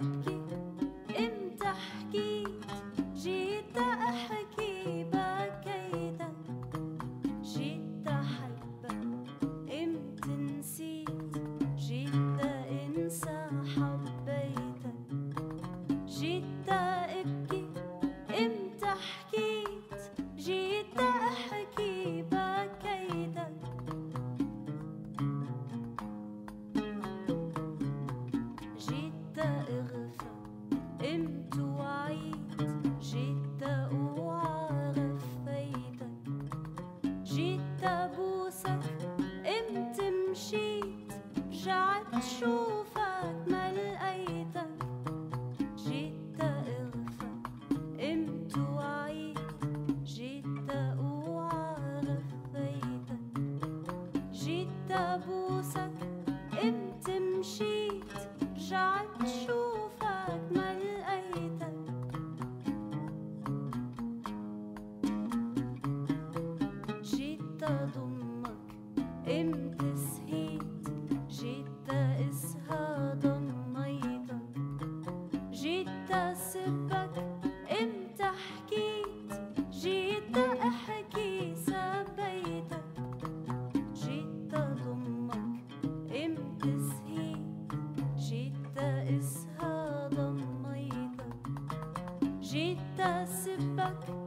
ابكي امتى حكيت جيت احكي بكيتك جيت احبك امتى نسيت جيت انسى حبيتك جيت ابكي امتى حكيت جيت احكي بكيتك جيت اغفى امت وعيت جيت اوعى غفيتك جيت ابوسك امت مشيت رجعت شوفك ما لقيتك جيت اغفى امت وعيت جيت اوعى غفيتك جيت ابوسك امت مشيت رجعت شوفك ما لقيتك جيت اضمك امت سهيت جيت اسهى ضميتك جيت اسبك امت حكيت جيت احكي سبيتك جيت اضمك امت سهيت جيت اسهى ضميتك جيت اسبك